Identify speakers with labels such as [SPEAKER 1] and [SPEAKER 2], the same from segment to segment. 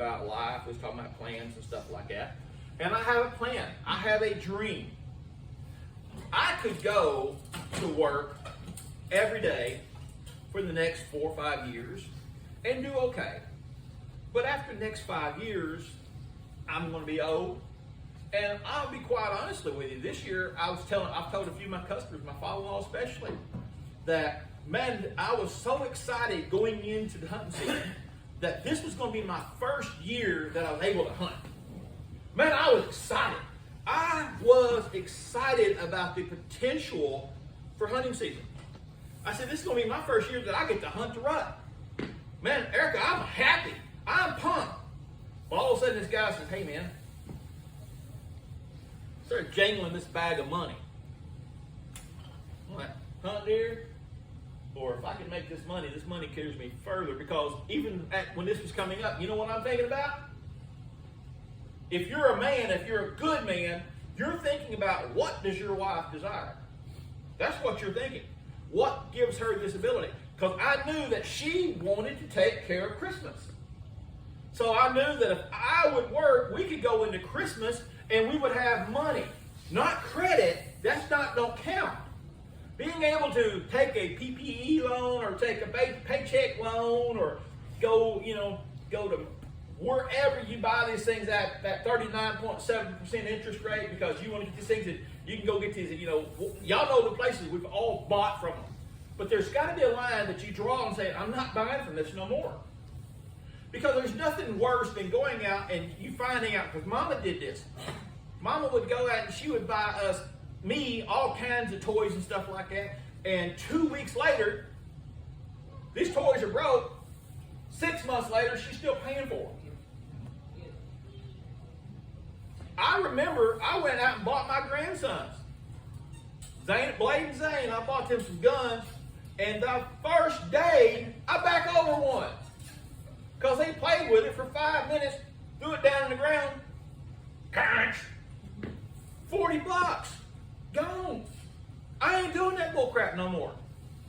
[SPEAKER 1] about life. We was talking about plans and stuff like that. And I have a plan. I have a dream. I could go to work every day for the next 4 or 5 years and do okay. But after the next 5 years, I'm going to be old. And I'll be quite honestly with you. This year, I've told a few of my customers, my father-in-law especially, that, man, I was so excited going into the hunting season that this was going to be my first year that I was able to hunt. Man, I was excited. I was excited about the potential for hunting season. I said, this is going to be my first year that I get to hunt the rut. Man, Erica, I'm happy. I'm pumped. Well, all of a sudden, this guy says, hey, man, start jangling this bag of money. I'm like, hunt deer? Or if I can make this money carries me further, because even when this was coming up, you know what I'm thinking about? If you're a man, if you're a good man, you're thinking about what does your wife desire? That's what you're thinking. What gives her this ability? Because I knew that she wanted to take care of Christmas. So I knew that if I would work, we could go into Christmas and we would have money. Not credit, don't count. Being able to take a PPE loan or take a paycheck loan or go to wherever you buy these things at that 39.7% interest rate because you want to get these things, and you can go get these, y'all know the places we've all bought from them. But there's got to be a line that you draw and say, I'm not buying from this no more. Because there's nothing worse than going out and you finding out, because Mama did this. Mama would go out and she would buy me all kinds of toys and stuff like that. And 2 weeks later, these toys are broke. 6 months later, she's still paying for them. I remember I went out and bought my grandsons, Blade and Zane. I bought them some guns. And the first day, I back over one. Because they played with it for 5 minutes, threw it down in the ground. Crunch. $40. Gone. I ain't doing that bull crap no more.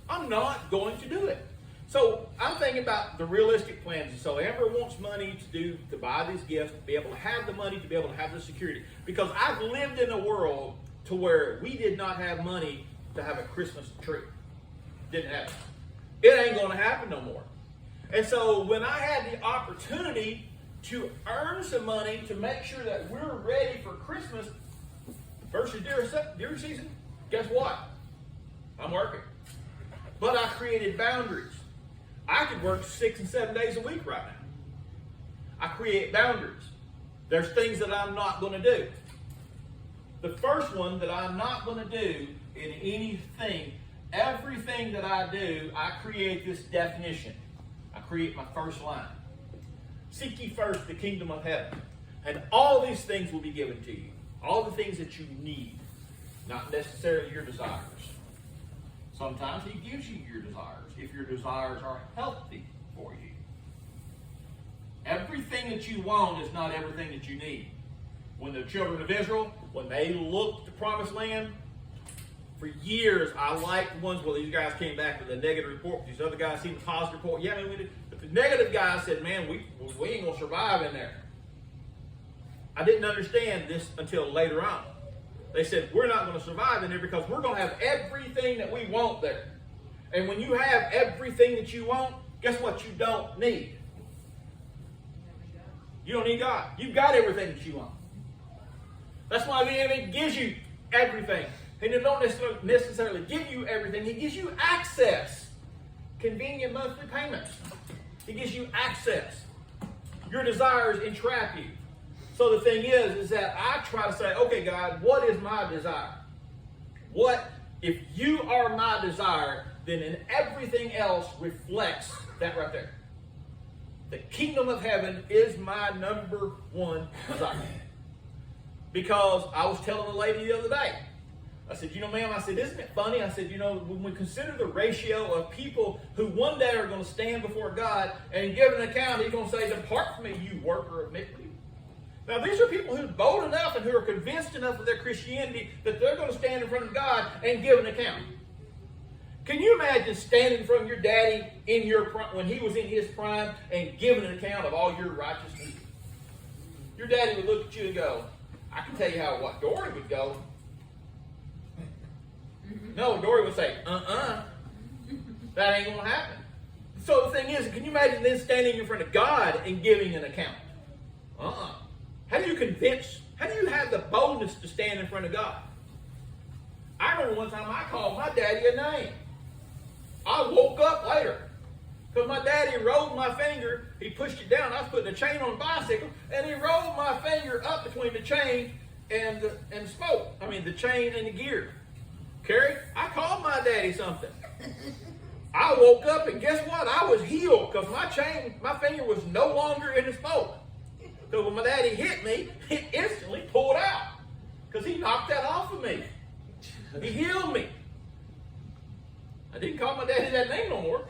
[SPEAKER 1] I'm not going to do it. So I'm thinking about the realistic plans. So Amber wants money to buy these gifts, to be able to have the money, to be able to have the security. Because I've lived in a world to where we did not have money to have a Christmas tree. Didn't happen. It ain't going to happen no more. And so when I had the opportunity to earn some money to make sure that we're ready for Christmas versus deer season, guess what? I'm working. But I created boundaries. I could work 6 and 7 days a week right now. I create boundaries. There's things that I'm not going to do. The first one that I'm not going to do in anything, everything that I do, I create this definition. I create my first line. Seek ye first the kingdom of heaven, and all these things will be given to you. All the things that you need, not necessarily your desires. Sometimes he gives you your desires if your desires are healthy for you. Everything that you want is not everything that you need. When the children of Israel, when they looked at the promised land, for years I liked the ones where these guys came back with a negative report. These other guys seen the positive report. Yeah, I mean, we did. But the negative guys said, man, we ain't going to survive in there. I didn't understand this until later on. They said, we're not going to survive in there because we're going to have everything that we want there. And when you have everything that you want, guess what you don't need? You don't need God. You've got everything that you want. That's why the enemy gives you everything. And he don't necessarily give you everything. He gives you access. Convenient monthly payments. He gives you access. Your desires entrap you. So the thing is that I try to say, okay, God, what is my desire? If you are my desire, then everything else reflects that right there. The kingdom of heaven is my number one desire. Because I was telling a lady the other day, I said, ma'am, I said, isn't it funny? I said, when we consider the ratio of people who one day are going to stand before God and give an account, he's going to say, depart from me, you worker of iniquity. Now, these are people who are bold enough and who are convinced enough of their Christianity that they're going to stand in front of God and give an account. Can you imagine standing in front of your daddy when he was in his prime and giving an account of all your righteousness? your daddy would look at you and go, I can tell you what Dory would go. No, Dory would say, that ain't going to happen. So the thing is, can you imagine then standing in front of God and giving an account? How do you have the boldness to stand in front of God? I remember one time I called my daddy a name. I woke up later because my daddy rolled my finger. He pushed it down. I was putting a chain on a bicycle, and he rolled my finger up between the chain and the spoke. I mean, the chain and the gear. Carrie, I called my daddy something. I woke up, and guess what? I was healed because my finger was no longer in the spoke. So when my daddy hit me, it instantly pulled out because he knocked that off of me. He healed me. I didn't call my daddy that name no more.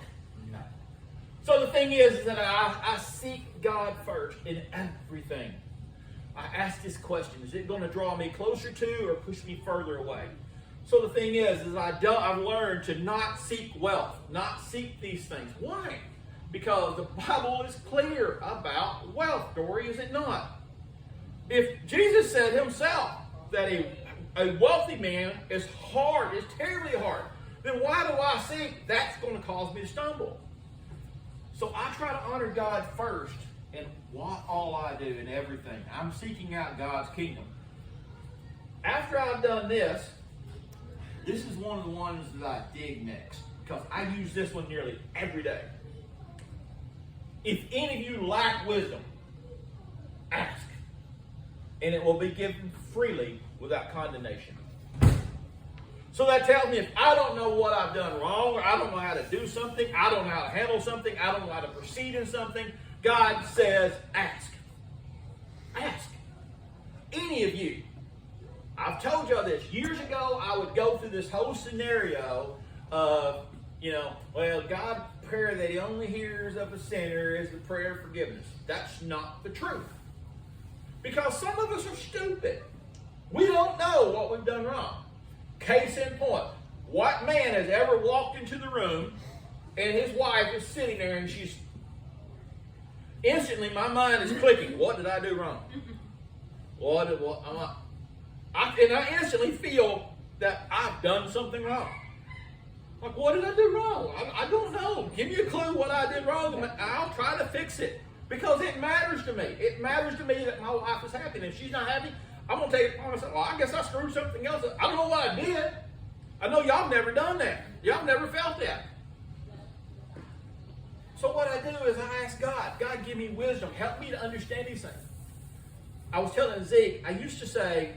[SPEAKER 1] So the thing is that I seek God first in everything. I ask this question: is it going to draw me closer to or push me further away? So the thing is I've learned to not seek wealth, not seek these things. Why? Because the Bible is clear about wealth, Dory, is it not? If Jesus said himself that a wealthy man is hard, is terribly hard, then why do I think that's going to cause me to stumble? So I try to honor God first in what all I do in everything. I'm seeking out God's kingdom. After I've done this is one of the ones that I dig next because I use this one nearly every day. If any of you lack wisdom, ask, and it will be given freely without condemnation. So that tells me if I don't know what I've done wrong, or I don't know how to do something, I don't know how to handle something, I don't know how to proceed in something, God says, ask. Ask. Any of you. I've told y'all this. Years ago, I would go through this whole scenario of, God's prayer that he only hears of a sinner is the prayer of forgiveness. That's not the truth. Because some of us are stupid. We don't know what we've done wrong. Case in point, what man has ever walked into the room and his wife is sitting there and she's instantly my mind is clicking. What did I do wrong? And I instantly feel that I've done something wrong. Like, what did I do wrong? I don't know. Give me a clue what I did wrong, and I'll try to fix it. Because it matters to me. It matters to me that my wife is happy. And if she's not happy, I'm going to take it upon myself. Well, I guess I screwed something else up. I don't know what I did. I know y'all have never done that. Y'all have never felt that. So what I do is I ask God, God, give me wisdom. Help me to understand these things. I was telling Zeke, I used to say,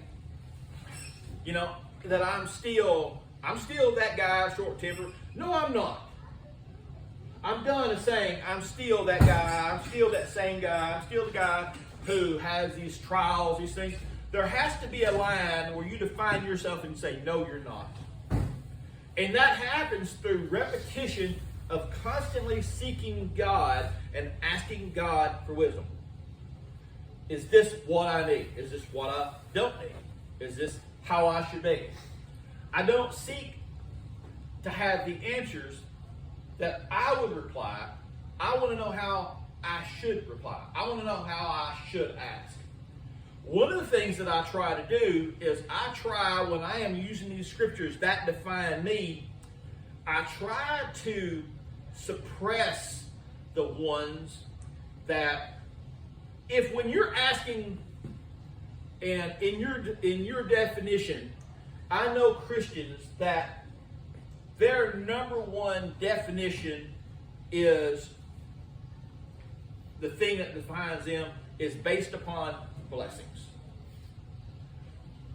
[SPEAKER 1] that I'm still that guy, short temper. No, I'm not. I'm done of saying I'm still that guy. I'm still that same guy. I'm still the guy who has these trials, these things. There has to be a line where you define yourself and say, no, you're not. And that happens through repetition of constantly seeking God and asking God for wisdom. Is this what I need? Is this what I don't need? Is this how I should be? I don't seek to have the answers that I would reply. I want to know how I should reply. I want to know how I should ask. One of the things that I try to do is when I am using these scriptures that define me, I try to suppress the ones that, when you're asking, and in your definition, I know Christians that their number one definition is the thing that defines them is based upon blessings.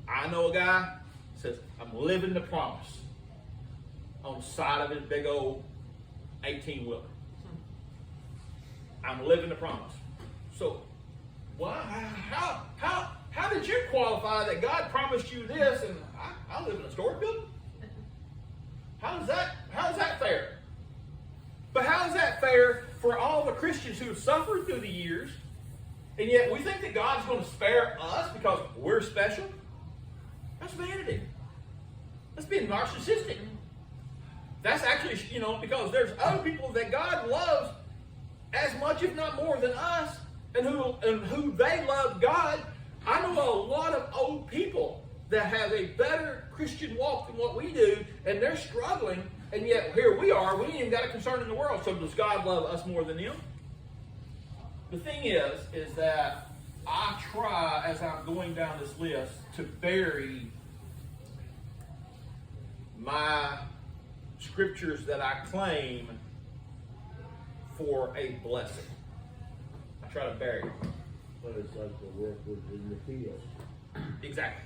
[SPEAKER 1] I know a guy says, I'm living the promise on the side of his big old 18-wheeler. I'm living the promise. So, how did you qualify that God promised you this and I live in a storage building? How is that fair? But how is that fair for all the Christians who have suffered through the years, and yet we think that God's going to spare us because we're special? That's vanity. That's being narcissistic. That's actually, because there's other people that God loves as much, if not more, than us, and who they love God that have a better Christian walk than what we do, and they're struggling, and yet here we are. We ain't even got a concern in the world. So does God love us more than them? The thing is that I try, as I'm going down this list, to bury my scriptures that I claim for a blessing. I try to bury them.
[SPEAKER 2] But it's like the workers in the field.
[SPEAKER 1] Exactly.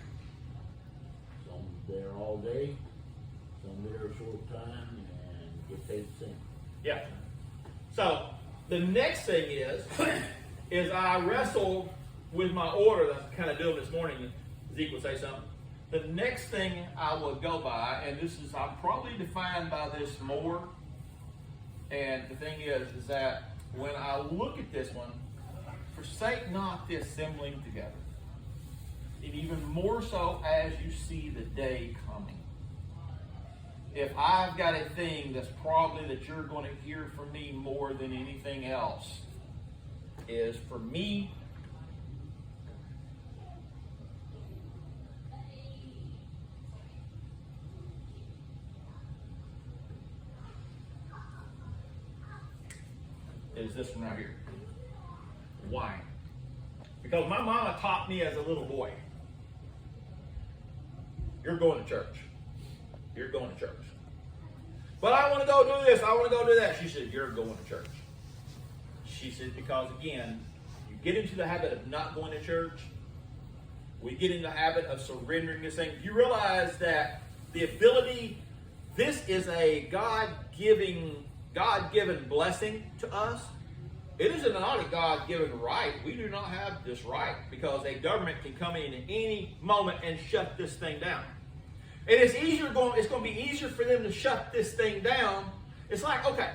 [SPEAKER 2] Some there all day, some there a short time, and get paid the same.
[SPEAKER 1] Yeah. So the next thing is I wrestle with my order that I'm kind of doing this morning. Zeke will say something. The next thing I will go by, and this is, I'm probably defined by this more. And the thing is that when I look at this one, forsake not the assembling together. And even more so as you see the day coming. If I've got a thing that's probably that you're going to hear from me more than anything else, is for me, is this one right here. Why? Because my mama taught me as a little boy, you're going to church. You're going to church. But I want to go do this. I want to go do that. She said, you're going to church. She said, because again, you get into the habit of not going to church. We get into the habit of surrendering this thing. You realize that the ability, this is a God-given blessing to us. It is not a God-given right. We do not have this right because a government can come in at any moment and shut this thing down. And it's going to be easier for them to shut this thing down. It's like, okay,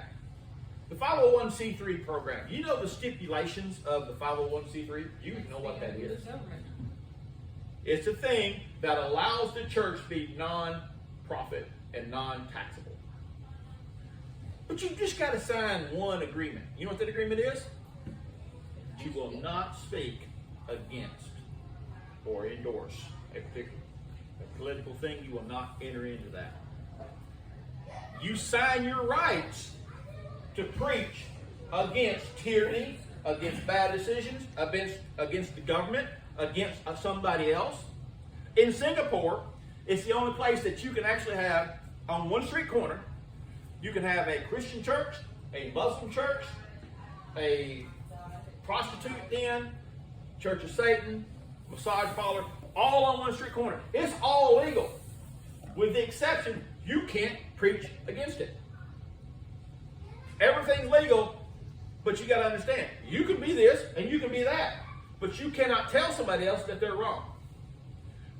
[SPEAKER 1] the 501c3 program. You know the stipulations of the 501c3? You know what that is. It's a thing that allows the church to be non-profit and non-taxable. But you've just got to sign one agreement. You know what that agreement is? You will not speak against or endorse a particular political thing. You will not enter into that. You sign your rights to preach against tyranny, against bad decisions, against the government, against somebody else. In Singapore, it's the only place that you can actually have, on one street corner, you can have a Christian church, a Muslim church, a prostitute den, Church of Satan, massage parlor, all on one street corner. It's all legal. With the exception, you can't preach against it. Everything's legal, but you got to understand, you can be this and you can be that, but you cannot tell somebody else that they're wrong.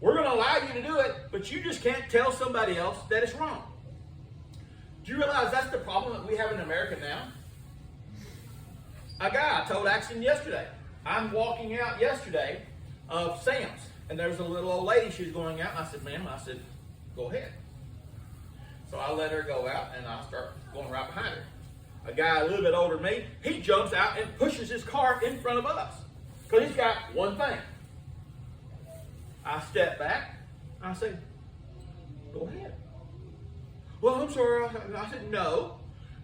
[SPEAKER 1] We're going to allow you to do it, but you just can't tell somebody else that it's wrong. Do you realize that's the problem that we have in America now? A guy, I told Axon yesterday, I'm walking out yesterday of Sam's, and there was a little old lady, she was going out, and I said, ma'am, go ahead. So I let her go out, and I start going right behind her. A guy a little bit older than me, he jumps out and pushes his car in front of us, because he's got one thing. I step back, and I say, go ahead. Well, I'm sorry. I said, no,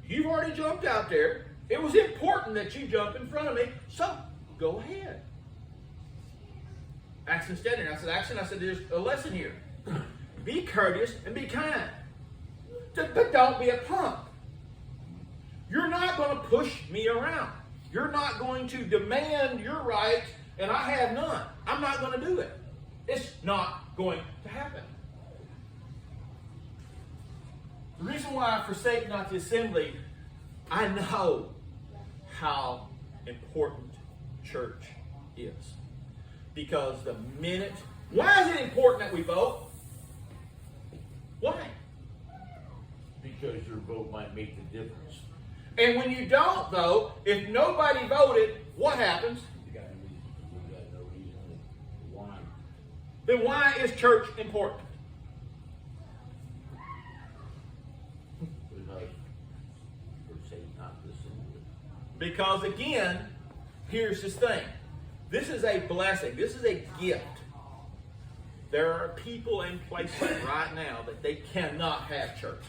[SPEAKER 1] you've already jumped out there. It was important that you jump in front of me, so go ahead. Axon's standing there. I said, Axon, there's a lesson here. Be courteous and be kind. But don't be a punk. You're not going to push me around. You're not going to demand your rights, and I have none. I'm not going to do it. It's not going to happen. The reason why I forsake not the assembly, I know how important church is. Because the minute, why is it important that we vote? Why?
[SPEAKER 2] Because your vote might make the difference.
[SPEAKER 1] And when you don't vote, if nobody voted, what happens?
[SPEAKER 2] You got no reason. Why?
[SPEAKER 1] Then why is church important? Because again, here's this thing. This is a blessing. This is a gift There are people in places right now that they cannot have church.